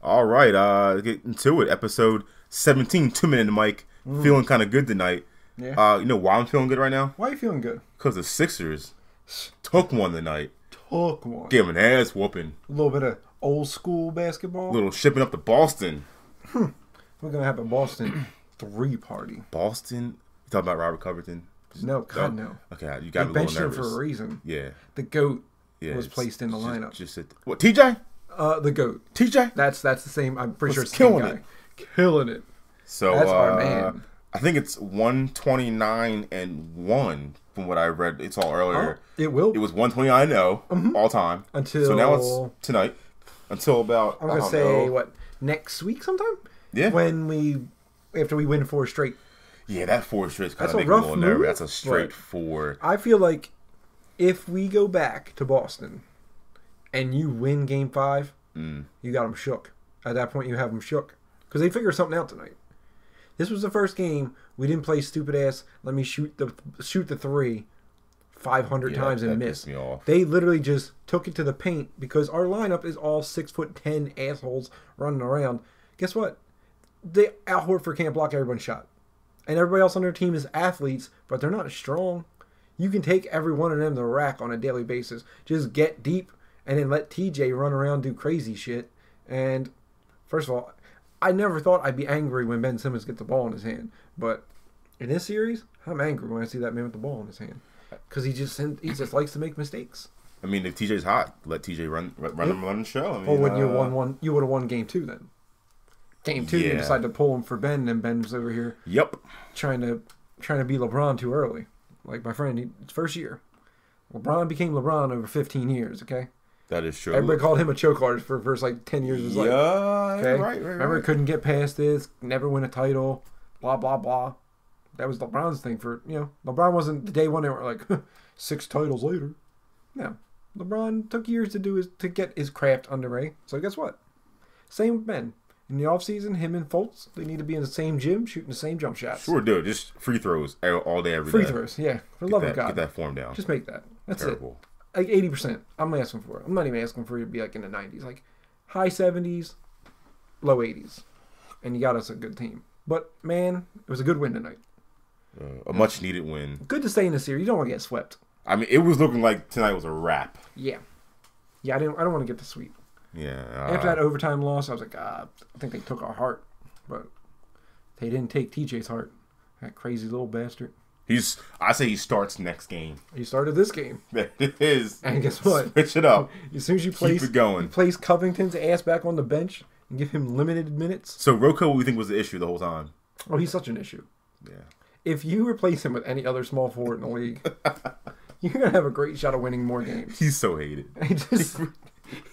All right, get into it. Episode 17, 2 minute mic. Feeling kind of good tonight. Yeah. You know why I'm feeling good right now? Why are you feeling good? Because the Sixers took one tonight. Took one. Gave them an ass whooping. A little bit of old school basketball. Little shipping up to Boston. We're going to have a Boston 3 party. Boston? You talking about Robert Covington? No, God, no. Okay, you got me a little benched him nervous. for a reason. Yeah. The GOAT Yeah, was placed in the lineup. What, TJ? The GOAT. TJ? That's the same. I'm pretty sure it's the killing same guy. Killing it. So, that's our man. I think it's 129-1 from what I read. It's all earlier. It will. It was 129-0 all time. Until so now it's tonight. Until about I'm gonna say what, next week sometime? Yeah. After we win 4 straight. Yeah, that 4 straight kind That's of a makes me a rough little nervous. move. That's a straight Right. 4. I feel like if we go back to Boston and you win Game 5, you got them shook. At that point, you have them shook because they figure something out tonight. This was the first game we didn't play stupid ass. Let me shoot the 3 500 times and miss. Pissed me off. They literally just took it to the paint because our lineup is all 6'10" assholes running around. Guess what? Al Horford can't block everyone's shot, and everybody else on their team is athletes, but they're not strong. You can take every one of them to the rack on a daily basis. Just get deep and then let TJ run around do crazy shit. And first of all, I never thought I'd be angry when Ben Simmons gets the ball in his hand, but in this series, I'm angry when I see that man with the ball in his hand because he just likes to make mistakes. I mean, if TJ's hot, let TJ run the show. I mean, Or when you won, you would have won Game 2 then. Game 2, you decide to pull him for Ben, and Ben's over here. Yep. Trying to be LeBron too early. Like my friend, it's first year. LeBron became LeBron over 15 years, okay? That is true. Everybody called him a choke artist for the first 10 years of his life. Okay? Right. Remember, couldn't get past this, never win a title, blah, blah, blah. That was LeBron's thing LeBron wasn't the day one they were like, 6 titles later. No. LeBron took years to get his craft underway. So guess what? Same with Ben. In the offseason, him and Fultz, they need to be in the same gym, shooting the same jump shots. Sure do. Just free throws all day, every day. Free throws, yeah. For the love of God. Get that form down. Just make that. That's Terrible. it. Like 80%. I'm asking for it. I'm not even asking for you to be like in the 90s. Like high 70s, low 80s. And you got us a good team. But, man, it was a good win tonight. A much-needed win. Good to stay in the series. You don't want to get swept. I mean, it was looking like tonight was a wrap. Yeah. Yeah, I don't want to get the sweep. Yeah. After that overtime loss, I was like, I think they took our heart. But they didn't take TJ's heart. That crazy little bastard. I say he starts next game. He started this game. It is. And guess what? Switch it up. As soon as you Keep it going. place Covington's ass back on the bench and give him limited minutes. So Rocco, what we think was the issue the whole time? Oh, he's such an issue. Yeah. If you replace him with any other small forward in the league, you're going to have a great shot of winning more games. He's so hated.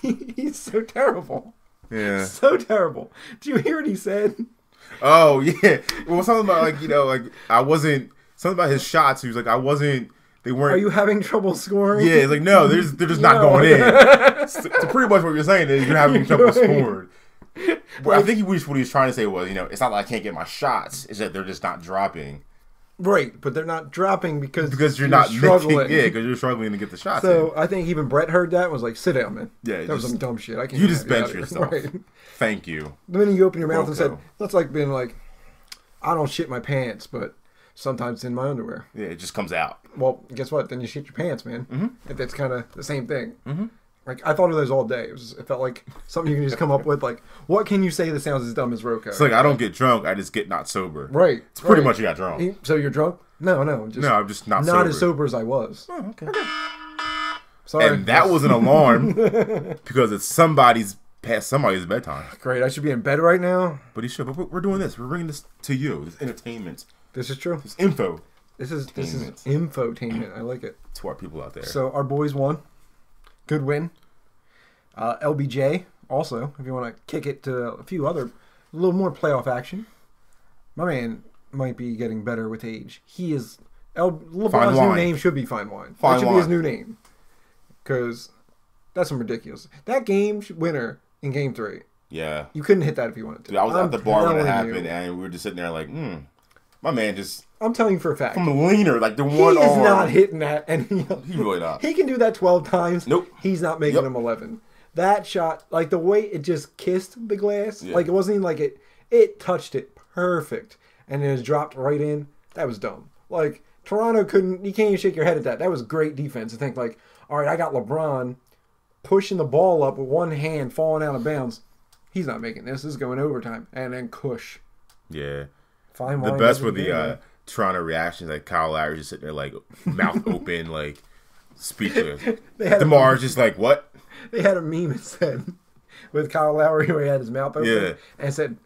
He's so terrible. Yeah. So terrible. Do you hear what he said? Oh, yeah. Well, something about, I wasn't... Something about his shots. He was like, they weren't... Are you having trouble scoring? Yeah, it's like, no, they're just not going in. So pretty much what you're saying is you're having trouble scoring. Well, I think what he was trying to say was, it's not like I can't get my shots. It's that they're just not dropping. Right, but they're not dropping because you're not struggling. Because you're struggling to get the shots So in. I think even Brett heard that and was like, sit down, man. Yeah, that was some dumb shit. I can't. You just get bench yourself. Right. Thank you. The minute you open your mouth and Rocco. said, that's like being like, I don't shit my pants, but sometimes it's in my underwear. Yeah, it just comes out. Well, guess what? Then you shit your pants, man. Mm-hmm. If that's kind of the same thing. Mm-hmm. Like, I thought of those all day. It felt like something you can just come up with. Like, what can you say that sounds as dumb as Rocco? It's like, I don't get drunk, I just get not sober. Right. It's pretty much you got drunk. So you're drunk? No. I'm just not sober. Not as sober as I was. Oh, okay. Sorry. And that was an alarm because it's past somebody's bedtime. Great. I should be in bed right now. But he should. But we're doing this. We're bringing this to you. This entertainment. This is true. This info. This is infotainment. I like it. To our people out there. So our boys won. Good win. LBJ also, if you want to kick it to a little more playoff action. My man might be getting better with age. He is. LeBron's new name should be Fine Wine. That should be his new name. Because that's some ridiculous. That game winner in Game 3. Yeah. You couldn't hit that if you wanted to. Dude, I was at the bar when it happened, and we were just sitting there like, my man just... I'm telling you for a fact. From leaner, like the one arm. He is arm. not hitting that. And he really not. He can do that 12 times. Nope. He's not making them 11. That shot, like the way it just kissed the glass, Yeah. like it wasn't even like it touched it perfect, and it was dropped right in. That was dumb. Like Toronto couldn't, you can't even shake your head at that. That was great defense to think like, all right, I got LeBron pushing the ball up with one hand, falling out of bounds. He's not making this. This is going overtime, and then Kush. Yeah. Fine The wine best were every the day, Toronto reactions, like Kyle Lowry just sitting there like mouth open, like speechless. They had DeMar's just like, what? They had a meme that said, with Kyle Lowry where he had his mouth open, Yeah. and said,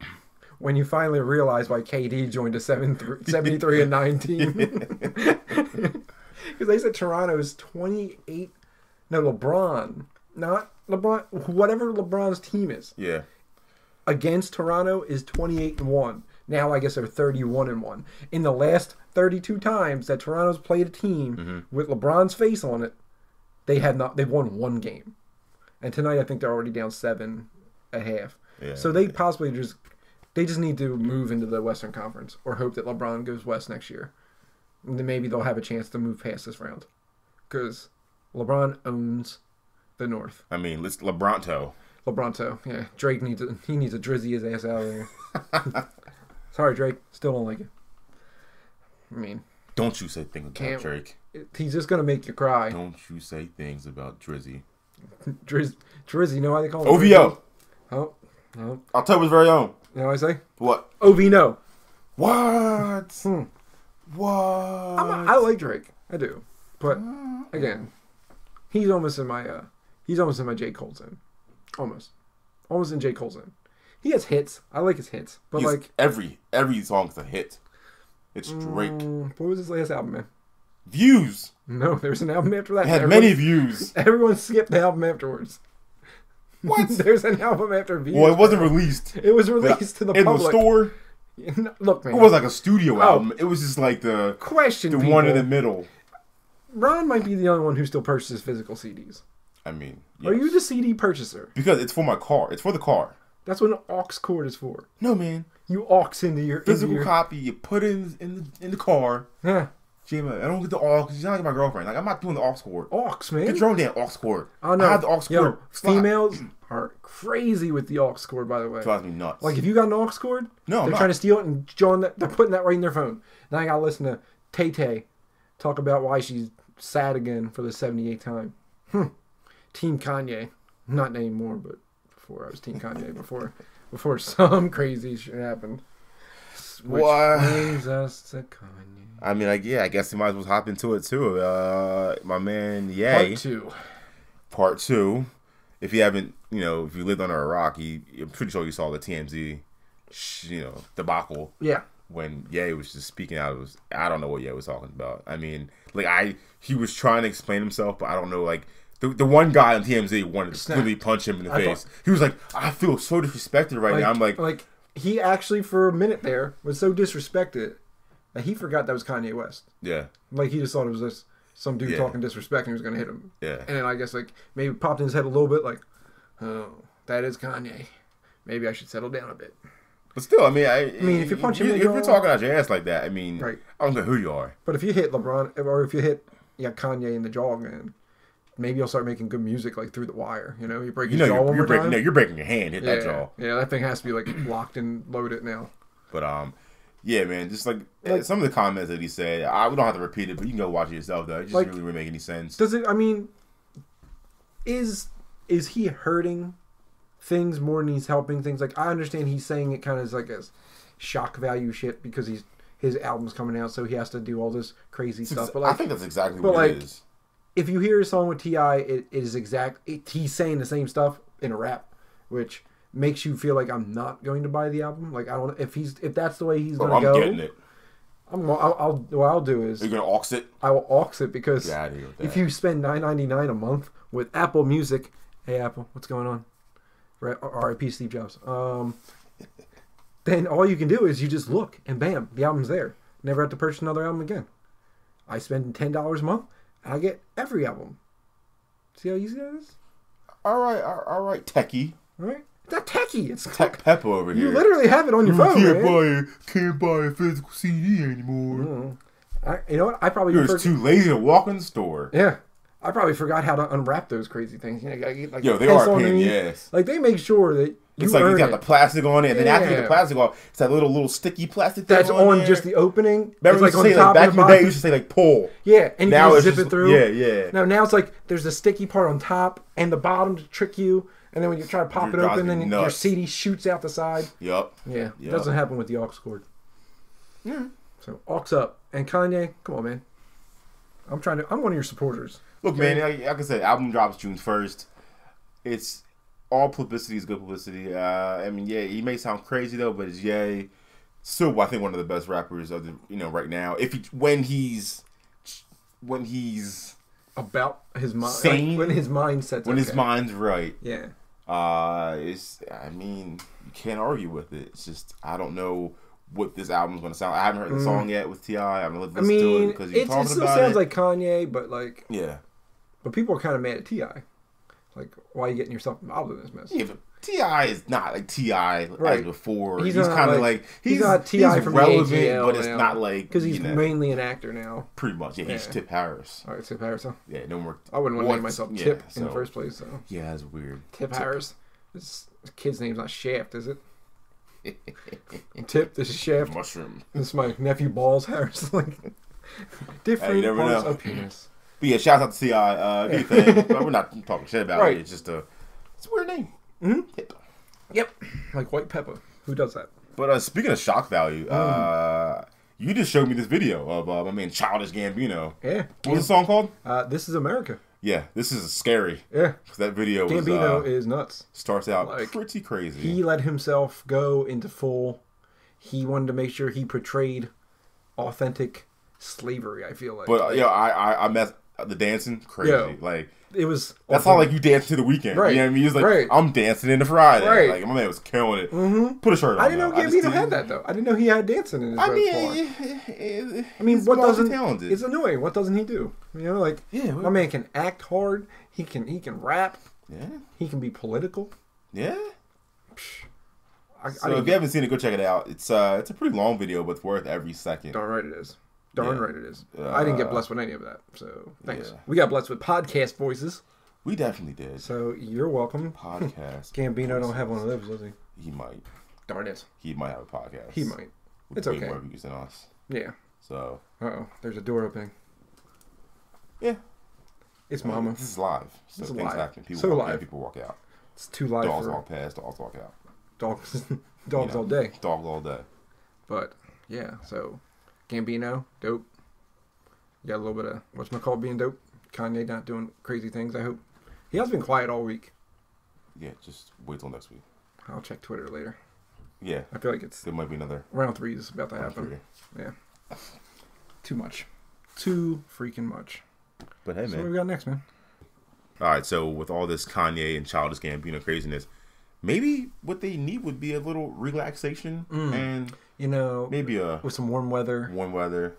when you finally realize why KD joined a 73 and 9 team. Because they said Toronto is 28. No, LeBron. Not LeBron. Whatever LeBron's team is. Yeah. Against Toronto is 28-1. Now I guess they're 31-1. In the last 32 times that Toronto's played a team with LeBron's face on it, they've won one game. And tonight I think they're already down 7 at half. Yeah. So they possibly just need to move into the Western Conference or hope that LeBron goes west next year. And then maybe they'll have a chance to move past this round. Because LeBron owns the North. I mean, let's LeBronto. LeBronto, yeah. Drake needs to drizzy his ass out of there. Sorry, Drake. Still don't like it. I mean, Don't you say things about Drake. He's just gonna make you cry. Don't you say things about Drizzy. Drizzy, you know why they call him OVO. Oh, no. October's very own. You know what I say? What? OV no. What? What? I like Drake. I do. But again, he's almost in my J. Cole zone. Almost in J. Cole zone. He has hits. I like his hits. But like every song's a hit. It's Drake. What was his last album, man? Views. No, there's an album after that. It had many views. Everyone skipped the album afterwards. What? There's an album after Views. Well, it wasn't released. It was released to the in public. the store. Look, man. It was like a studio album. It was just like the one in the middle. Ron might be the only one who still purchases physical CDs. I mean, yes. Are you the CD purchaser? Because it's for my car. It's for the car. That's what an aux cord is for. No, man. You aux into your Physical copy. You put it in the car. Yeah. Jima, I don't get the aux. She's not like my girlfriend. Like, I'm not doing the aux cord. Aux, man. Get your own damn aux cord. Oh, no. I have the aux cord. Females are crazy with the aux cord, by the way. Drives me nuts. Like, if you got an aux cord, no, they're trying to steal it and they're putting that right in their phone. Now I got to listen to Tay-Tay talk about why she's sad again for the 78th time. Team Kanye. Not anymore, but before I was Team Kanye. Before some crazy shit happened. Which brings us to Kanye. I mean, I guess you might as well hop into it too. My man, Ye. Part 2. If you haven't, if you lived under a rock, I'm pretty sure you saw the TMZ, debacle. Yeah. When Ye was just speaking out, I don't know what Ye was talking about. I mean, he was trying to explain himself, but I don't know, like, the one guy on TMZ wanted to really punch him in the face. He was like, I feel so disrespected right now. I'm like, he actually for a minute there was so disrespected that he forgot that was Kanye West. Yeah. Like he just thought it was just some dude talking disrespect and he was going to hit him. Yeah. And then I guess like maybe popped in his head a little bit like, oh, that is Kanye. Maybe I should settle down a bit. But still, I mean, if you punch him in the if jaw, you're talking out your ass like that, I mean, right. I don't know who you are. But if you hit LeBron or if you hit Kanye in the jaw again, maybe you'll start making good music like Through the Wire. You break his jaw one more time. You're breaking your hand. Hit that jaw. Yeah, that thing has to be like locked and loaded now. But yeah, man, just like some of the comments that he said, we don't have to repeat it, but you can go watch it yourself. Though it just really make any sense. Does it? I mean, is he hurting things more than he's helping things? Like I understand he's saying it kind of as like as shock value shit because his album's coming out, so he has to do all this crazy stuff. But I think that's exactly what it is. If you hear a song with T.I., it is he's saying the same stuff in a rap, which makes you feel like I'm not going to buy the album. Like I don't if that's the way he's going to go. I'm getting it. What I'll do is you're gonna aux it. I will aux it because Get out of here with that. If you spend $9.99 a month with Apple Music, hey Apple, what's going on? R.I.P. Steve Jobs. Then all you can do is you just look and bam, the album's there. Never have to purchase another album again. I spend $10 a month. I get every album. See how easy that is? All right, techie. All right, it's not techie. It's Tech Peppa over here. You literally have it on your phone. Can't buy a physical CD anymore. You know what? I probably You're just too lazy to walk in the store. Yeah, I probably forgot how to unwrap those crazy things. You know, like, yo, they are a pain in the ass. Like, they make sure that it's like you got the plastic on it, and then after you get the plastic off, it's that little sticky plastic thing that's on just the opening. Remember, it's like on top back in the day, you used to say like pull. Yeah, and you now can zip it through. Yeah. Now it's like there's a sticky part on top and the bottom to trick you, and then when you try to pop it open, then your CD shoots out the side. Yep. Yeah, it doesn't happen with the aux cord. Yeah. So aux up, and Kanye, come on, man. I'm one of your supporters. Look, man, like I said, album drops June 1st. It's all publicity is good publicity. I mean, yeah, he may sound crazy though, but it's Ye. Still, I think one of the best rappers of the right now. When he's about his mind, sane, when his mindset's his mind's right. Yeah. I mean, you can't argue with it. It's just I don't know what this album's going to sound like. I haven't heard the song yet with T.I. I haven't listened to it because you're talking about it. It still sounds like Kanye, but like... Yeah. But people are kind of mad at T.I. Like, why are you getting yourself involved in this mess? Yeah, but T.I. is not like T.I. as before. He's kind of like... He's not T.I. from relevant, the ATL but it's now, not like... Because he's mainly an actor now. Pretty much. Yeah, he's Tip Harris. All right, Tip Harris, huh? Yeah, no more... I wouldn't want to name myself Tip in the first place, so... Yeah, that's weird. Tip Harris. This kid's name's not Shaft, is it? Tip, this is Shaft. Mushroom. This is my nephew Balls Harris. Like different parts of penis. But yeah, shout out to T.I. Good thing. But we're not talking shit about it. It's just it's a weird name. Mm-hmm. Yep. Like White Peppa. Who does that? But speaking of shock value, you just showed me this video of my man Childish Gambino. Yeah. What's the song called? This is America. Yeah, this is scary. Yeah. Because that video Gambino is nuts. Starts out pretty crazy. He let himself go into full. He wanted to make sure he portrayed authentic slavery, I feel like. But, I messed the dancing crazy. Like, it was... That's not like you dance to the weekend. Right. You know what I mean? He's like, I'm dancing into Friday. Right. Like, my man was killing it. Mm-hmm. Put a shirt on. I didn't know Gambino had that, though. I didn't know he had dancing in his repertoire. I mean, what doesn't... Talented. It's annoying. What doesn't he do? You know, like, my man can act hard. He can rap. Yeah. He can be political. Yeah. So if you haven't seen it, go check it out. It's a pretty long video, but it's worth every second. Darn right it is. Darn right it is. I didn't get blessed with any of that, so thanks. Yeah. We got blessed with podcast voices. We definitely did. So you're welcome. Podcast. Gambino voices. Don't have one of those, does he? He might. Darn it. He might have a podcast. He might. It's way okay. More views than us. Yeah. So. Uh-oh. There's a door opening. Yeah. It's Mama. This is live. So things live. happen. People so walk live. in, people walk out. It's too live. Dogs walk past, dogs walk out. Dogs all day. Dogs all day. But, yeah, so Gambino, dope. You got a little bit of, whatchamacallit being dope. Kanye not doing crazy things, I hope. He has been quiet all week. Yeah, just wait till next week. I'll check Twitter later. Yeah. I feel like there might be another. Round 3 is about to happen. Yeah. Too much. Too freaking much. But hey, man. So what we got next, man? All right, so with all this Kanye and Childish Gambino craziness, maybe what they need would be a little relaxation and maybe with some warm weather. Warm weather.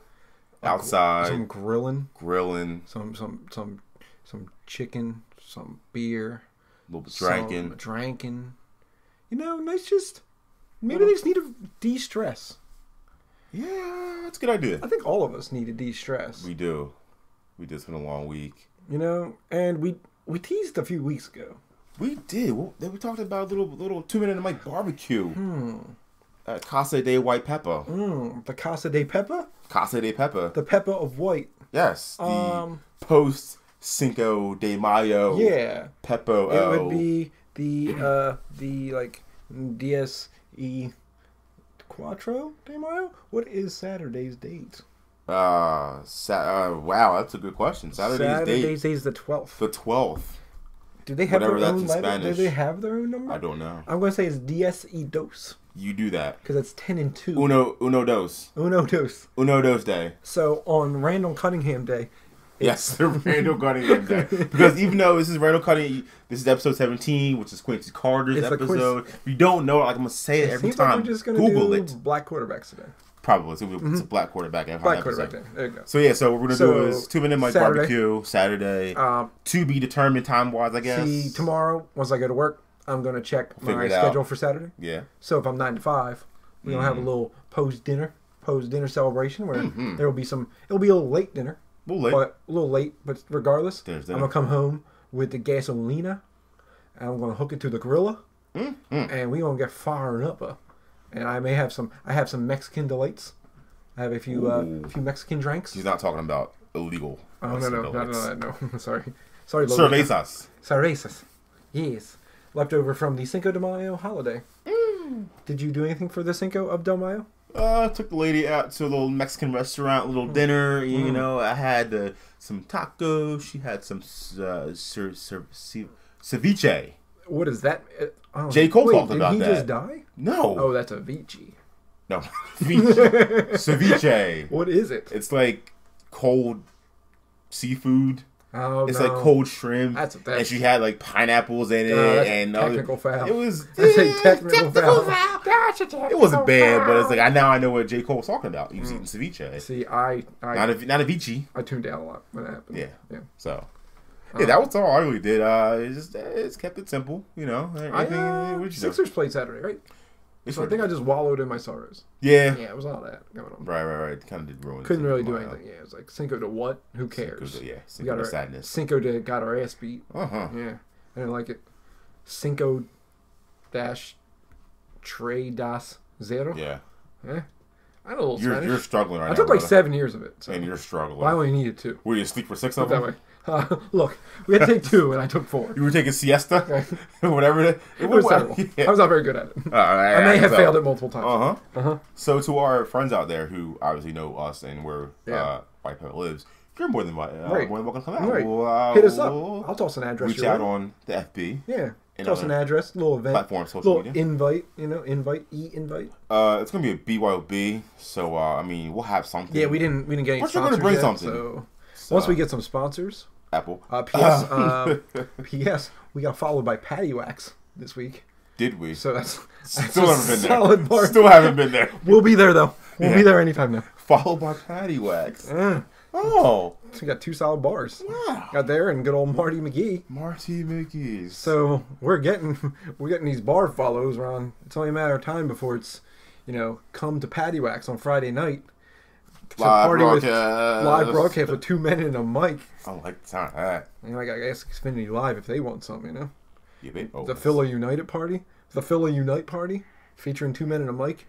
Outside. Some grilling. Some chicken, some beer. A little bit drinking. Nice just maybe they just need to de-stress. Yeah, that's a good idea. I think all of us need to de-stress. We do. We did. It's been a long week. And we teased a few weeks ago. We did. We talked about a little 2-minute mic barbecue. At Casa de White Peppa. The Casa de Peppa? Casa de Peppa. The Peppa of White. Yes. The post Cinco de Mayo. Yeah. Peppa. It would be the like Diez y Cuatro de Mayo? What is Saturday's date? Wow, that's a good question. Saturday's date is the 12th. The 12th. Do they have their own letter? Do they have their own number? I don't know. I'm going to say it's Diez y Dos. You do that. Because it's 10 and 2. Uno dos. Uno dos. Uno dos day. So on Randall Cunningham Day. Yes, the Randall Cunningham Day. Because even though this is Randall Cunningham, this is episode 17, which is Quincy Carter's episode. If you don't know, like I'm going to say it every time. We're just going to do black quarterbacks today. Probably. So it's a black quarterback. Black quarterback day. There you go. So yeah, so what we're going to do is 2-minute mic barbecue, Saturday. To be determined time-wise, I guess. See, tomorrow, once I go to work, I'm going to check my schedule for Saturday. Yeah. So if I'm 9 to 5, we're going to have a little post-dinner celebration where there will be it'll be a little late dinner. little late. But a little late, but regardless, Dinner's I'm dinner. going to come home with the gasolina, and I'm going to hook it to the grilla, and we're going to get firing up. And I have some Mexican delights. I have a few Mexican drinks. He's not talking about illegal. Oh, no. Sorry, Cervezas. Cervezas. Yes. Leftover from the Cinco de Mayo holiday. Did you do anything for the Cinco of de Mayo? Took the lady out to a little Mexican restaurant, a little dinner. You know, I had some tacos. She had some ceviche. What is that? J. Cole talked about that. Did he just die? No. Oh, that's a Vici. No. Ceviche. What is it? It's like cold seafood. Oh, it's no. like cold shrimp. That's and she had like pineapples in it. That's and technical foul. It was That's a technical foul. That's a technical It wasn't bad, but it's like I know what J. Cole was talking about. He was eating ceviche. See, not a Vici. I tuned out a lot when that happened. Yeah. So. Yeah, that was all I really did. It's kept it simple, you know. Sixers played Saturday, right? So I think I just wallowed in my sorrows. Yeah. Yeah, it was all that going on. Right. Kind of did ruin. Couldn't really do anything. Yeah, it was like Cinco to what? Who cares? Cinco to sadness. Cinco to got our ass beat. Yeah, I didn't like it. Cinco dash Tres das Zero. Yeah. I know a little Spanish. You're struggling right now. I took like 7 years of it. So. And you're struggling. Well, I only needed 2. Were you asleep for 6 of them? That way. Look, we had to take 2, and I took 4. You were taking siesta? Whatever. It was terrible. Yeah. I was not very good at it. I may have failed it multiple times. So to our friends out there who obviously know us and where White Peppa lives, you're more than welcome to come out. Right. We'll, hit us up. I'll toss an address. Reach out on the FB. Yeah. Toss an address, little event, platform, social media. Invite, invite. It's gonna be a BYOB, so I mean we'll have something. Yeah, we didn't get any We're sponsors gonna bring yet, something. So once we get some sponsors, Apple. P.S. We got followed by Patty Wax this week. Did we? So that's still haven't been solid there. Still haven't been there. We'll be there though. We'll be there anytime now. Followed by Patty Wax. Oh. So we got 2 solid bars. Wow. Got there and good old Marty McGee. Marty McGee. So we're getting these bar follows, Ron. It's only a matter of time before it's, come to Patty Wax on Friday night. Live broadcast with 2 men and a mic. I like the sound of that. And I ask Xfinity Live if they want something, Yeah, babe. The Philly United party. The Philly Unite party featuring 2 men and a mic.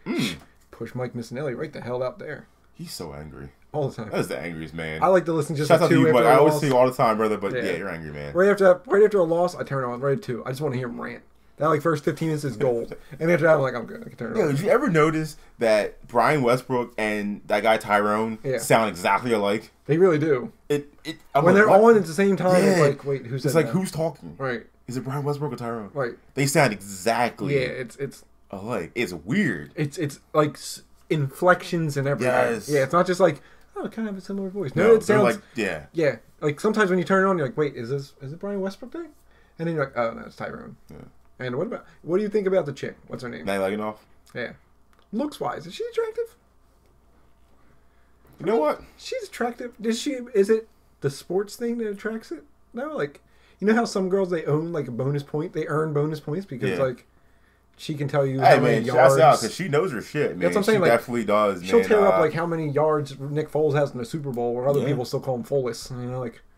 Push Mike Missinelli right the hell out there. He's so angry. All the time. That's the angriest man. I like to listen just Shout to out to 2 you, after but a I always loss. see you all the time, brother. But yeah, you're angry, man. Right after a loss, I turn it on. Right at 2. I just want to hear him rant. That first 15 minutes is gold. And after that, I'm like, I'm good. I can turn it on. Did you ever notice that Brian Westbrook and that guy Tyrone sound exactly alike? They really do. When they're on at the same time, it's like, wait, who's It's like, who's talking? Right. Is it Brian Westbrook or Tyrone? Right. They sound exactly it's alike. It's weird. It's like inflections and everything. Yes. Yeah, it's not just like, oh, it kind of have a similar voice. No, it sounds like, yeah. Like sometimes when you turn it on, you're like, wait, is it Brian Westbrook thing? And then you're like, oh no, it's Tyrone. Yeah. And what do you think about the chick? What's her name? Night Leganoff. Yeah. Looks wise, is she attractive? You know what? She's attractive. Is it the sports thing that attracts it? No, like, you know how some girls, they own like a bonus point? They earn bonus points because like she can tell you how many yards. Shouts out because she knows her shit, man. That's what I'm saying. She definitely does, man. She'll tear up like how many yards Nick Foles has in the Super Bowl, where other people still call him Foles.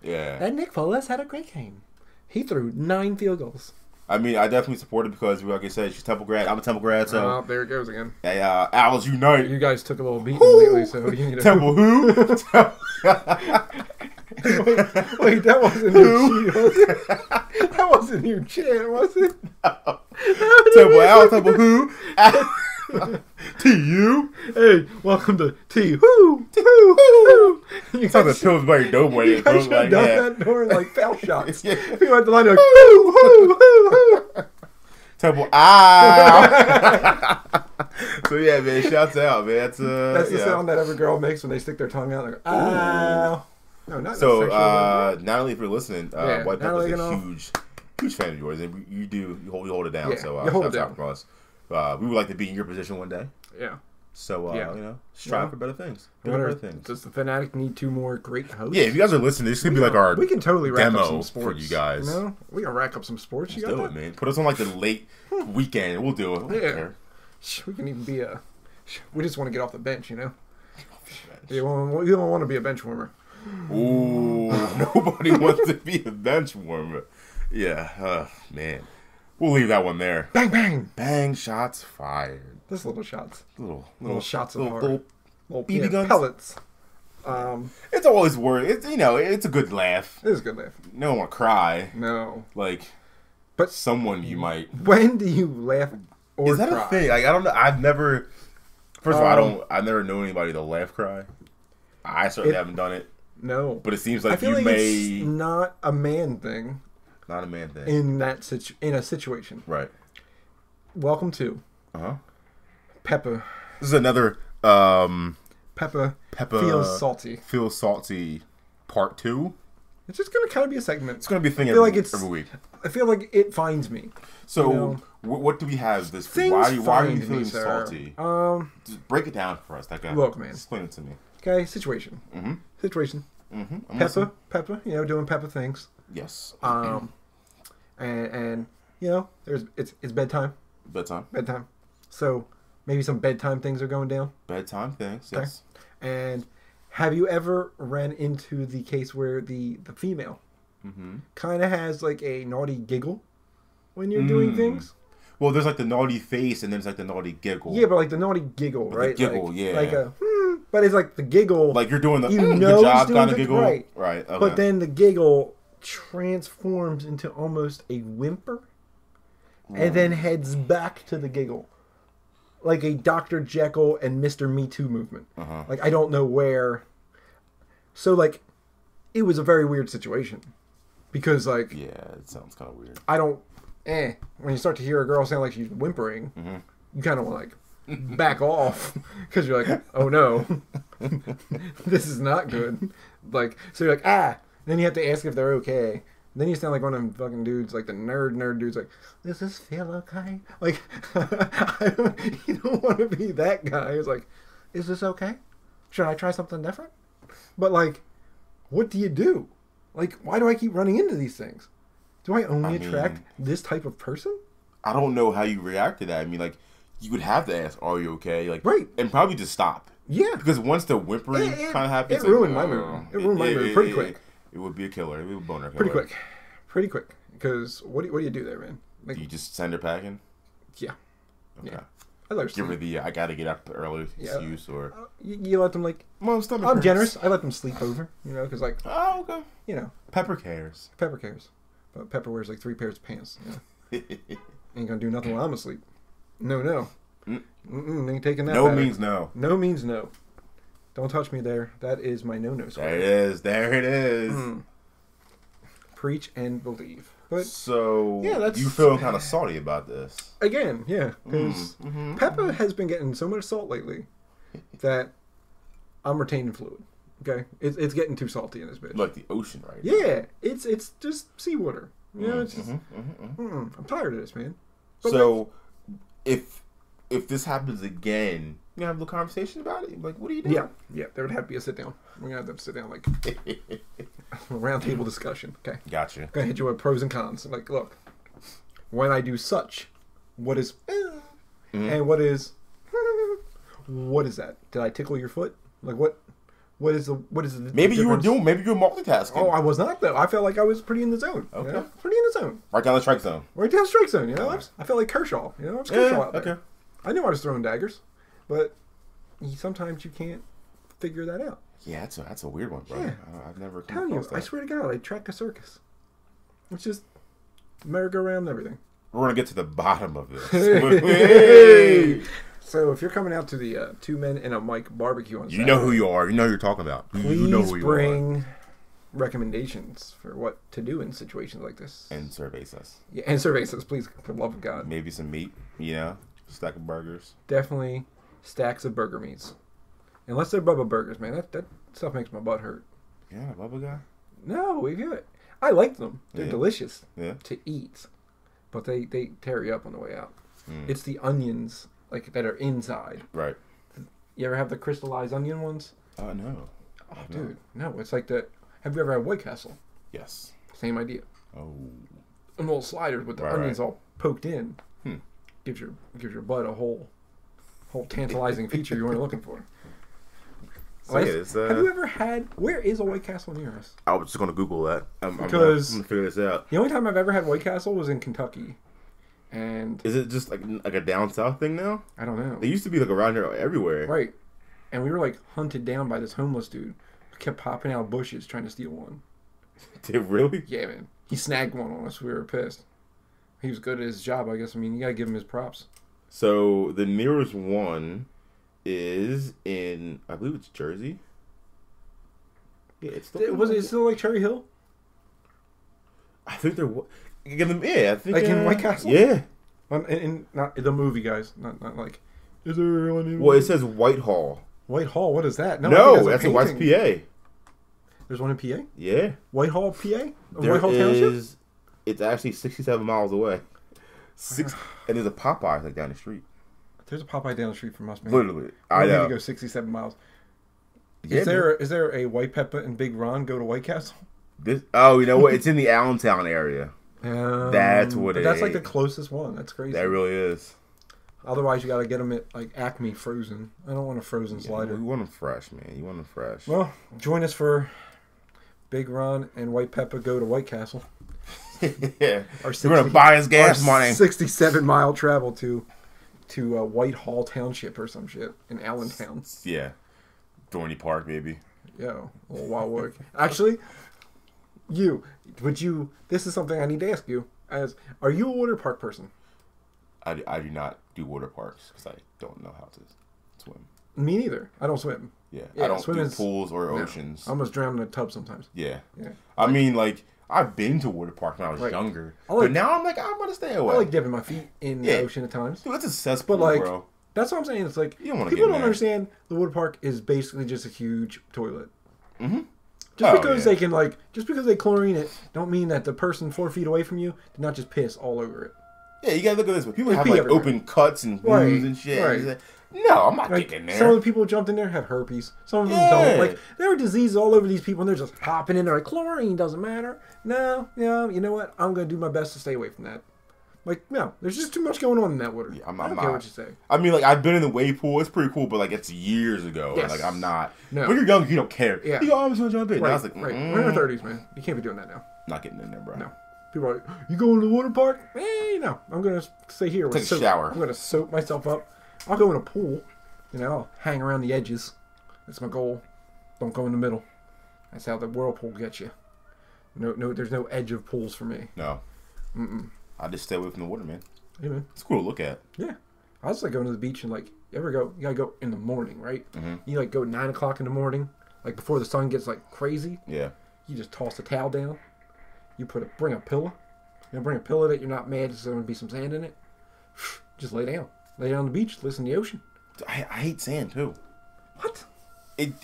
That Nick Foles had a great game. He threw 9 field goals. I mean, I definitely support it because, like I said, she's Temple grad. I'm a Temple grad, so. There it goes again. Hey, Owls Unite. You guys took a little beating lately, so you need to. Temple who? Wait, that wasn't your cheat, was it? That wasn't your chant, was it? No. Temple Owl, Temple who? T.U. Hey, welcome to T.U. T.U. You sound like the pills by your dope way. You guys should have done that during like foul shots. People at the line like, Temple Ow. So yeah, man, shouts out, man. That's the sound that every girl makes when they stick their tongue out. They go, ow. No, not so. Natalie, if you're listening, White Peppa's a huge fan of yours, and you hold it down. Yeah, so you hold it down. From us. We would like to be in your position one day. Yeah. So strive for better things. Better things. Does the Fanatic need 2 more great hosts? Yeah, if you guys are listening, this could be like our we can totally rack demo up some sports for you guys. We can rack up some sports. Let's do it, man. Put us on like the late weekend. We'll do it. Yeah. We can even be we just want to get off the bench, you know. We don't want to be a bench warmer. Ooh, nobody wants to be a bench warmer. Yeah, man. We'll leave that one there. Bang, bang. Bang, shots fired. Just little shots. Little shots of heart. Little BB guns. Pellets. It's always worth. It's it's a good laugh. It is a good laugh. No one want to cry. No. Like, but someone you might. When do you laugh or is that cry? a thing? Like, I don't know. I've never. First of all, I've never known anybody to laugh cry. I certainly haven't done it. No. But it seems like I feel you like may. It's not a man thing. Not a man thing. In a situation. Right. Welcome to. Peppa. This is another. Peppa feels salty. Part 2. It's just gonna kind of be a segment. It's gonna be a thing every week. I feel like it finds me. So what do we have this? Why are you feeling salty? Just break it down for us. Look, man. Explain it to me. Okay, situation. Situation. Peppa. Doing Peppa things. Yes. And it's bedtime. Bedtime. So maybe some bedtime things are going down. Bedtime things. Yes. Okay. And have you ever ran into the case where the female kind of has like a naughty giggle when you're doing things? Well, there's like the naughty face and then there's like the naughty giggle. Yeah, but like the naughty giggle, right? The giggle, yeah. Like a but it's like the giggle. Like you're doing the good job kind of giggle. Right. Okay. But then the giggle transforms into almost a whimper and then heads back to the giggle. Like a Dr. Jekyll and Mr. Me Too movement. Like, I don't know where. So, like, it was a very weird situation. Because, like... Yeah, it sounds kind of weird. I don't... When you start to hear a girl sound like she's whimpering, you kind of want to, like, back off. Because you're like, oh, no. This is not good. Like, so you're like, ah. Then you have to ask if they're okay. Then you sound like one of them fucking dudes, like the nerd dudes, like, does this feel okay? Like, you don't want to be that guy who's like, is this okay? Should I try something different? But, like, what do you do? Like, why do I keep running into these things? Do I only attract this type of person? I don't know how you react to that. I mean, like, you would have to ask, are you okay? Like, right. And probably just stop. Yeah. Because once the whimpering kind of happens... It ruined my mood. It ruined my mood pretty quick. It would be a killer. It would be a boner killer. Pretty quick. Because what do you do there, man? Like, do you just send her packing? Yeah. Okay. Yeah. I let her give her the I gotta get up early excuse, or you let them like. My stomach I'm hurts. generous. I let them sleep over. Because like. Oh, okay. Peppa cares. But Peppa wears like 3 pairs of pants. Ain't gonna do nothing while I'm asleep. No. Ain't taking that. No means no. No means no. Don't touch me there. That is my no-no square. There it is. Preach and believe. But so you feeling kind of salty about this again? Yeah, because Peppa has been getting so much salt lately that I'm retaining fluid. Okay, it's getting too salty in this bitch. Like the ocean, right? Yeah, it's just seawater. It's just, I'm tired of this, man. But so if this happens again, you gonna have a conversation about it. Like, what are you doing? Yeah, there would have to be a sit down. We're gonna have to sit down like a round table discussion. Okay, gotcha. I'm gonna hit you with pros and cons. I'm like, look, when I do such, what is and what is that? Did I tickle your foot? Like what? What is the maybe you were multitasking. Oh, I was not though. I felt like I was pretty in the zone. Okay, pretty in the zone. Right down the strike zone. I felt like Kershaw. I was Kershaw out there. Okay. I knew I was throwing daggers, but sometimes you can't figure that out. Yeah, that's a weird one, bro. Yeah. I've never come across that. I swear to God, I track a circus. It's just merry-go-round and everything. We're gonna get to the bottom of this. Hey! So if you're coming out to the 2 Men and a Mic barbecue on Saturday, you know who you are. You know who you're talking about. Please bring recommendations for what to do in situations like this. And surveys us. Yeah, and surveys us, please, for the love of God. Maybe some meat, stack of burgers. Definitely stacks of burger meats. Unless they're Bubba burgers, man. That stuff makes my butt hurt. Yeah, Bubba guy? No, we got it. I like them. They're delicious to eat. But they tear you up on the way out. It's the onions that are inside. Right. You ever have the crystallized onion ones? No. Oh, dude. No, it's like that. Have you ever had White Castle? Yes. Same idea. Oh. And little sliders with the onions all poked in. Gives your butt a whole tantalizing feature you weren't looking for. So yeah, have you ever had? Where is a White Castle near us? I was just gonna Google that. I'm gonna figure this out. The only time I've ever had White Castle was in Kentucky, and is it just like a down south thing now? I don't know. They used to be like around here everywhere, right? And we were like hunted down by this homeless dude who kept popping out of bushes trying to steal one. Did really? Yeah, man. He snagged one on us. We were pissed. He was good at his job, I guess. I mean, you gotta give him his props. So the nearest one is in, I believe it's Jersey. Yeah, it's still. Was it still like Cherry Hill? I think there was. Yeah, I think like in White Castle. Yeah. In not the movie, guys. Not like. Is there one? Well, it says Whitehall. Whitehall. What is that? No, that's in West PA. There's one in PA. Yeah. Whitehall, PA. Whitehall Township. It's actually 67 miles away. And there's a Popeye like down the street. There's a Popeye down the street from us, man. Literally, I know. We need to go 67 miles. Yeah, is there a White Peppa and Big Ron go to White Castle? You know what? It's in the Allentown area. That's what it is. That's like the closest one. That's crazy. That really is. Otherwise, you got to get them at like Acme frozen. I don't want a frozen slider. You want them fresh, man. You want them fresh. Well, join us for Big Ron and White Peppa go to White Castle. Yeah, we're gonna buy his gas money. 67-mile travel to Whitehall Township or some shit in Allentown. Yeah, Dorney Park, baby. Yo, a little wild work. Actually, this is something I need to ask you. Are you a water park person? I do not do water parks because I don't know how to swim. Me neither. I don't swim. Yeah, I don't do pools or no. oceans. I almost drown in a tub sometimes. Yeah. I mean, like, I've been to water park when I was younger, but now I'm like, I'm gonna stay away. I like dipping my feet in the ocean at times. Dude, that's a cesspool, bro. That's what I'm saying. It's like, you don't people don't understand the water park is basically just a huge toilet. Mm-hmm. Just because they chlorine it, don't mean that the person 4 feet away from you did not just piss all over it. Yeah, you gotta look at this. People have like open cuts and wounds and shit. Right. No, I'm not getting in there. Some of the people who jumped in there have herpes. Some of them don't. Like, there are diseases all over these people, and they're just hopping in there. Like, chlorine doesn't matter. No, you know what? I'm going to do my best to stay away from that. Like, no, there's just too much going on in that water. Yeah, I don't care what you say. I mean, like, I've been in the wave pool. It's pretty cool, but, like, it's years ago. Yes. And, like, I'm not. No. When you're young, you don't care. Yeah. You always want to jump in. Right, I was like, We're in our 30s, man. You can't be doing that now. Not getting in there, bro. No. People are like, you going to the water park? No. I'm going to stay here. Take a shower. I'm going to soap myself up. I'll go in a pool. I'll hang around the edges. That's my goal. Don't go in the middle. That's how the whirlpool gets you. No, there's no edge of pools for me. No. I just stay away from the water, man. Yeah, man. It's cool to look at. Yeah. I just like going to the beach and like, you gotta go in the morning, right? Mm-hmm. You like go 9 o'clock in the morning, like before the sun gets like crazy. Yeah. You just toss the towel down. You bring a pillow. Bring a pillow that you're not mad there's going to be some sand in it. Just lay down. Lay down on the beach. Listen to the ocean. I hate sand too. What?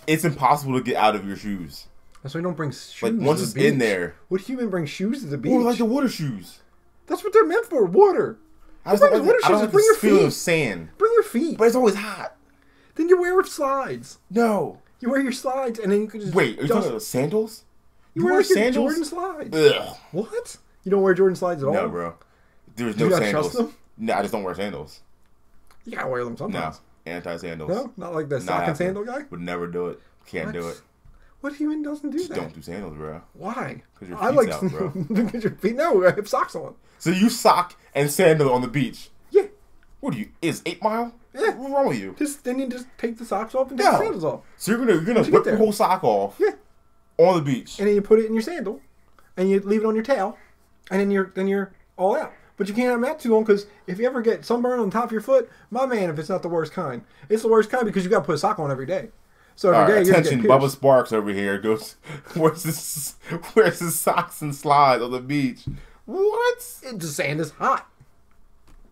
It's impossible to get out of your shoes. That's why you don't bring shoes. Like once it's in there. What human brings shoes to the beach? Or like the water shoes. That's what they're meant for. Water. I don't have this feeling of sand. Bring your feet. But it's always hot. Then you wear slides. No. You wear your slides and then you can just. Wait, are you talking about sandals? You wear sandals? Jordan slides. Ugh. What? You don't wear Jordan slides at all? No, bro. There's no sandals. Trust them? No, I just don't wear sandals. You gotta wear them sometimes. No, anti-sandals. No, not like the sock and sandal guy? Would never do it. Can't do it. What human doesn't do that? Don't do sandals, bro. Why? Because your feet's out, bro. Because your feet. No, I have socks on. So you sock and sandal on the beach? Yeah. What are you? Is 8 Mile? Yeah. What's wrong with you? Then you just take the socks off and take the sandals off. So you're gonna rip your whole sock off? Yeah. On the beach. And then you put it in your sandal, and you leave it on your towel, and then you're all out. But you can't have them out too long because if you ever get sunburn on the top of your foot, my man, if it's not the worst kind, it's the worst kind because you got to put a sock on every day. So every day, attention, Bubba Sparks over here goes. Where's his socks and slides on the beach? What? The sand is hot.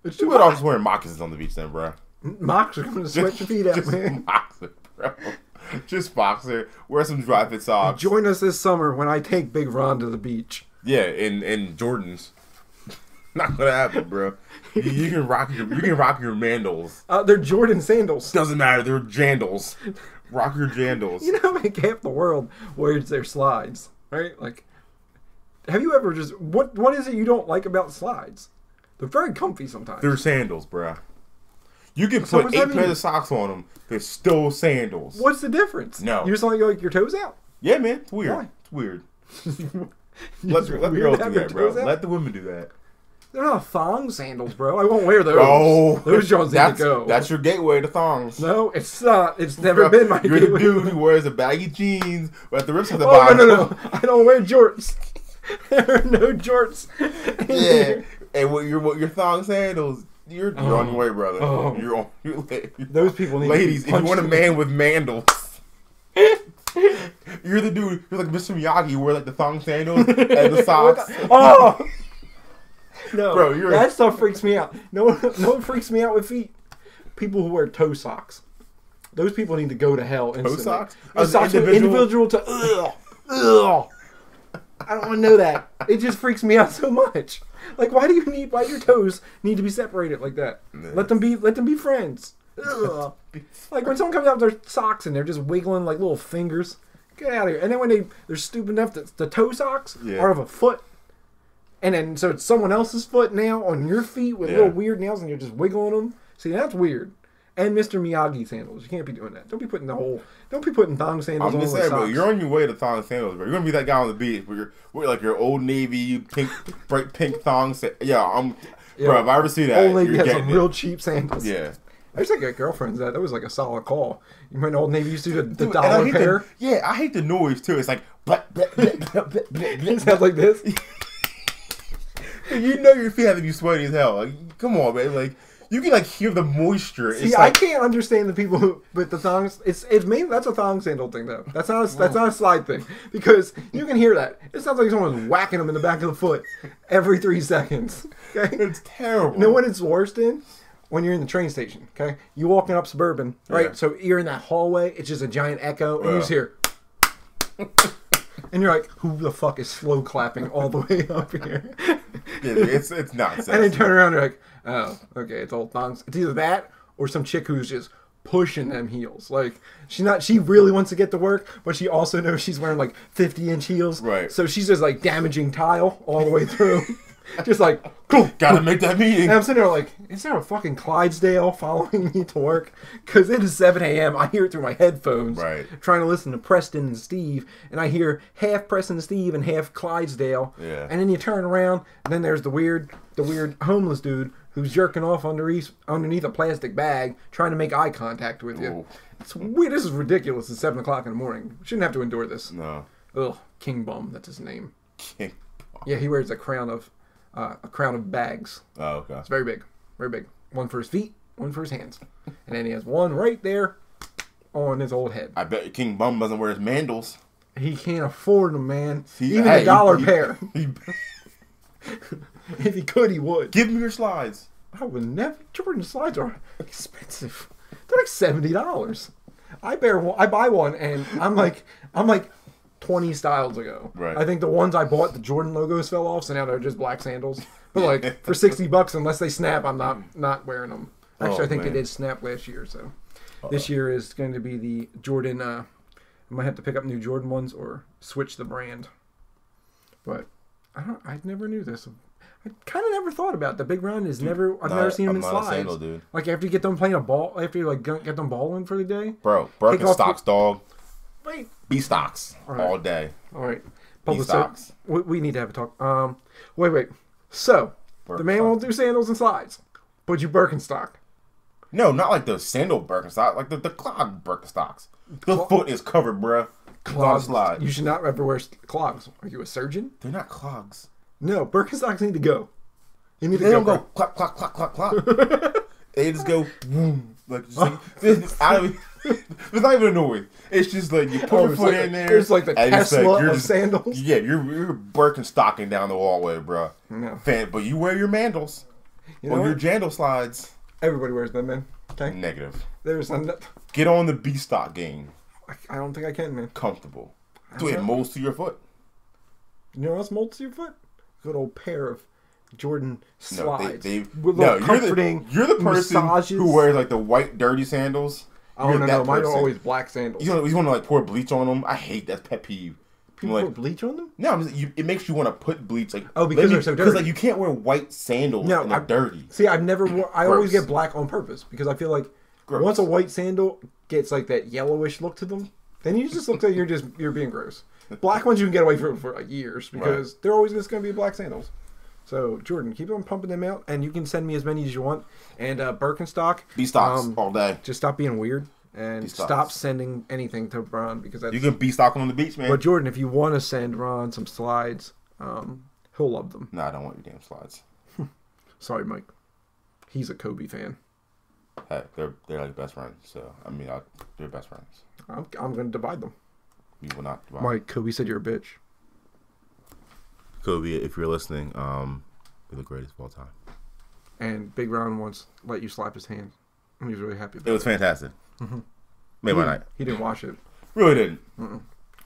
It's too hot. I was wearing moccasins on the beach then, bro. Mocks are going to sweat your feet out, man. Boxer, bro. Just boxer. Wear some dry fit socks. Join us this summer when I take Big Ron to the beach. Yeah, in Jordans. Not gonna happen, bro. You can rock your mandals. They're Jordan sandals. Doesn't matter. They're jandals. Rock your jandals. You know, like half the world wears their slides, right? Like, have you ever just what is it you don't like about slides? They're very comfy sometimes. They're sandals, bro. You can So put what's 8 that pairs mean? of socks on them. They're still sandals. What's the difference? No. You just want to go like your toes out? Yeah, man. It's weird. Why? It's weird. Let Let the girls do that, bro. Let the women do that. They're not thong sandals, bro. I won't wear those. Oh, those Jones need to go. That's your gateway to thongs. No, it's not. It's never been my You're gateway. the dude who wears the baggy jeans with the rips at the Oh, bottom. no. I don't wear jorts. There are no jorts. Yeah, and with your thong sandals, you're on your way, brother. Oh. You're on. Those people need ladies, to be if you want a punched. man with mandals, you're the dude. You're like Mr. Miyagi. You wear like the thong sandals and the socks. Oh. No, Bro, that stuff freaks me out. No one freaks me out with feet. People who wear toe socks. Those people need to go to hell instantly. Toe socks? Socks with individual to ugh. I don't want to know that. It just freaks me out so much. Like, why do your toes need to be separated like that? Nah. Let them be friends. Ugh. Like when someone comes out with their socks and they're just wiggling like little fingers. Get out of here. And then when they're stupid enough that the toe socks are of a foot. And then, so it's someone else's foot now on your feet with little weird nails, and you're just wiggling them. See, that's weird. And Mr. Miyagi sandals. You can't be doing that. Don't be putting thong sandals on I'm just with saying, bro. socks. You're on your way to thong sandals, bro. You're gonna be that guy on the beach with like your Old Navy bright pink thong. Bro. If I ever see that, Old Navy you're has some getting real cheap sandals. Yeah. I used to get girlfriends that. That was like a solid call. You remember Old Navy used to do the Dude, and I dollar hate pair? I hate the noise too. It's like It sounds like this. You know your feet have to be sweaty as hell. Like, come on, man. Like, you can like hear the moisture. See, I can't understand the people who with the thongs. It's maybe that's a thong sandal thing though. That's not a slide thing because you can hear that. It sounds like someone's whacking them in the back of the foot every 3 seconds. Okay, it's terrible. You know what it's worst in? When you're in the train station. Okay, you walking up Suburban, right? Yeah. So you're in that hallway. It's just a giant echo, and you just hear. And you're like, who the fuck is slow clapping all the way up here? Yeah, it's nonsense. And then turn around and you're like, oh, okay, it's all thongs. It's either that or some chick who's just pushing them heels. Like, she really wants to get to work, but she also knows she's wearing like 50-inch heels. Right. So she's just like damaging tile all the way through. Just like, cool. Gotta make that meeting. And I'm sitting there like, is there a fucking Clydesdale following me to work? Because it is 7 a.m. I hear it through my headphones. Right. Trying to listen to Preston and Steve. And I hear half Preston and Steve and half Clydesdale. Yeah. And then you turn around, and then there's the weird homeless dude who's jerking off underneath a plastic bag, trying to make eye contact with you. Ooh. It's weird. This is ridiculous. It's 7 o'clock in the morning. Shouldn't have to endure this. No. Ugh. King Bum. That's his name. King. Yeah, he wears a crown of bags. Oh, okay. It's very big. Very big. One for his feet, one for his hands. And then he has one right there on his old head. I bet King Bum doesn't wear his mandals. He can't afford them, man. See, Even hey, a dollar pair. he- If he could, he would. Give me your slides. I would never. Jordan slides are expensive. They're like $70. I buy one, and I'm like 20 styles ago. Right. I think the ones I bought, the Jordan logos fell off, so now they're just black sandals. But like for $60, unless they snap, I'm not wearing them. Actually, Oh, I think man. they did snap last year, so this year is going to be the Jordan. I might have to pick up new Jordan ones or switch the brand. But I never knew this. I kind of never thought about it. The big round is never. I've never seen them in I'm not slides. a sandal dude. Like after you get them playing a ball, after you like get them balling for the day. Bro, Take off Birkenstocks, dog. Wait. B-stocks. Right. All day. All right. B-stocks. We need to have a talk. Wait. So the man won't do sandals and slides, but you Birkenstock. No, not like the sandal Birkenstock, like the clog Birkenstocks. The foot is covered, bruh. Clogs. Slide. You should not ever wear clogs. Are you a surgeon? They're not clogs. No, Birkenstocks need to go. You need to They go. don't go clop, clop, clop, clop, clop. They just go boom. Like, it's not even a noise. It's just like you put your foot in there. It's like the and it's Tesla you're of sandals. Yeah, you're Birkenstocking down the hallway, bro. No. But you wear your mandals You know or your what? jandal slides. Everybody wears them, man. Okay. Negative. There's Get on the B-stock game. I don't think I can, man. Comfortable. Do it molds to your foot. You know what else molds to your foot? Good old pair of Jordan No, slides. you're the person massages. who wears like the white dirty sandals. Oh, no, mine are always black sandals. He's gonna like pour bleach on them. I hate that pet peeve. People like, put bleach on them? No, it makes you want to put bleach. Like, because they're so dirty. Because like you can't wear white sandals and they're dirty. See, I've never worn. I always get black on purpose because I feel like once a white sandal gets like that yellowish look to them, then you just look like you're being gross. Black ones you can get away from for like years because they're always just going to be black sandals. So Jordan, keep on pumping them out, and you can send me as many as you want. And Birkenstock, B-stocks all day. Just stop being weird and stop sending anything to Ron because that's, you can B-stock on the beach, man. But Jordan, if you want to send Ron some slides, he'll love them. No, I don't want your damn slides. Sorry, Mike. He's a Kobe fan. Hey, they're like best friends. So I mean, they're best friends. I'm going to divide them. You will not divide. Mike, Kobe said you're a bitch. Kobe, if you're listening, you're the greatest of all time. And Big Ron once let you slap his hand. He was really happy about it. It was fantastic. Made my night. He didn't wash it. Really didn't.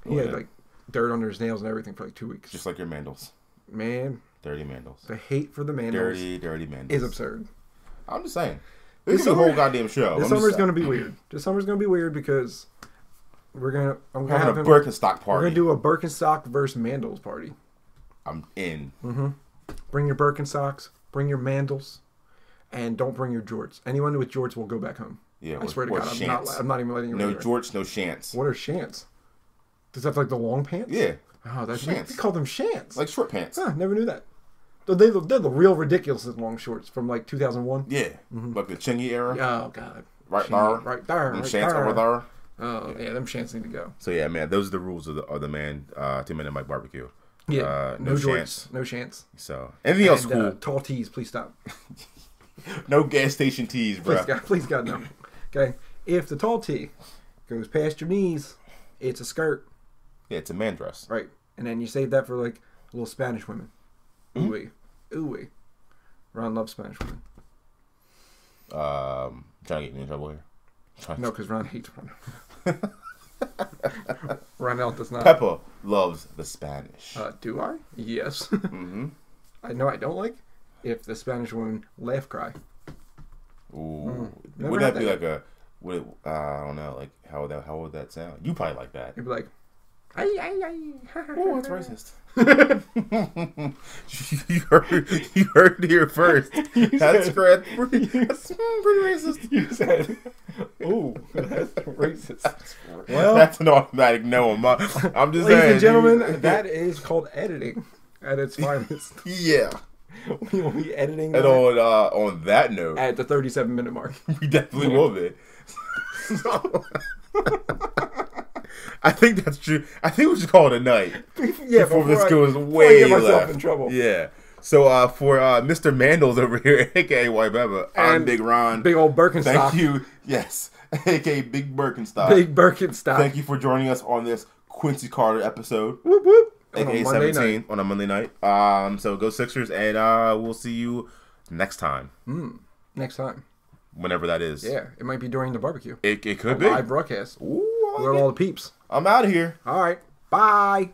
He had like dirt under his nails and everything for like 2 weeks. Just like your mandals. Man. Dirty mandals. The hate for the mandals. Dirty mandals. Is absurd. I'm just saying. This is a whole goddamn show. This summer's going to be weird. This summer's going to be weird because I'm going to have a Birkenstock party. We're going to do a Birkenstock versus Mandals party. I'm in. Bring your Birkenstocks, bring your Mandals, and don't bring your jorts. Anyone with jorts will go back home. Yeah, I swear to God, I'm not even letting you. No jorts, no shants. What are shants? Does that have like the long pants? Yeah. Oh, that's shants. They call them shants. Like short pants. Huh, never knew that. They're the real ridiculous long shorts from like 2001. Yeah, like the Chingy era. Oh God. Right there. Right there. Them shants over there. Oh yeah, them shants need to go. So yeah, man, those are the rules of the man 2 Minute Mike Barbecue. Yeah, no jorts, no chance. So anything else cool? Tall tees, please stop. No gas station tees, bro. Please God, no. Okay, if the tall tee goes past your knees, it's a skirt. Yeah, it's a man dress. Right, and then you save that for like little Spanish women. Ooh-wee. Ooh-wee. Ron loves Spanish women. Trying to get me in trouble here. No, because Ron hates Ron. Ronell does not. Peppa loves the Spanish. Do I? Yes. I know I don't like if the Spanish women laugh cry. Ooh. Would that be like a... I don't know. Like, how would that sound? You probably like that. You'd be like... Oh, it's racist. you heard it here first. That's correct. That's pretty racist. You said, "Oh, that's racist." Well, that's an automatic no. I'm just saying, ladies and gentlemen, that is called editing at its finest. Yeah, we will be editing. And on that note, at the 37-minute mark, we definitely will be. I think that's true. I think we should call it a night. Yeah, before this goes way left. In trouble. Yeah. So for Mr. Mandles over here, aka White Peppa, I'm Big Ron. Big old Birkenstock. Thank you. Yes, aka Big Birkenstock. Big Birkenstock. Thank you for joining us on this Quincy Carter episode. Whoop whoop. AKA 17 on a Monday night. So go Sixers, and we'll see you next time. Next time. Whenever that is. Yeah, it might be during the barbecue. It could be. Live broadcast. Ooh, we're all the peeps. I'm out of here. All right. Bye.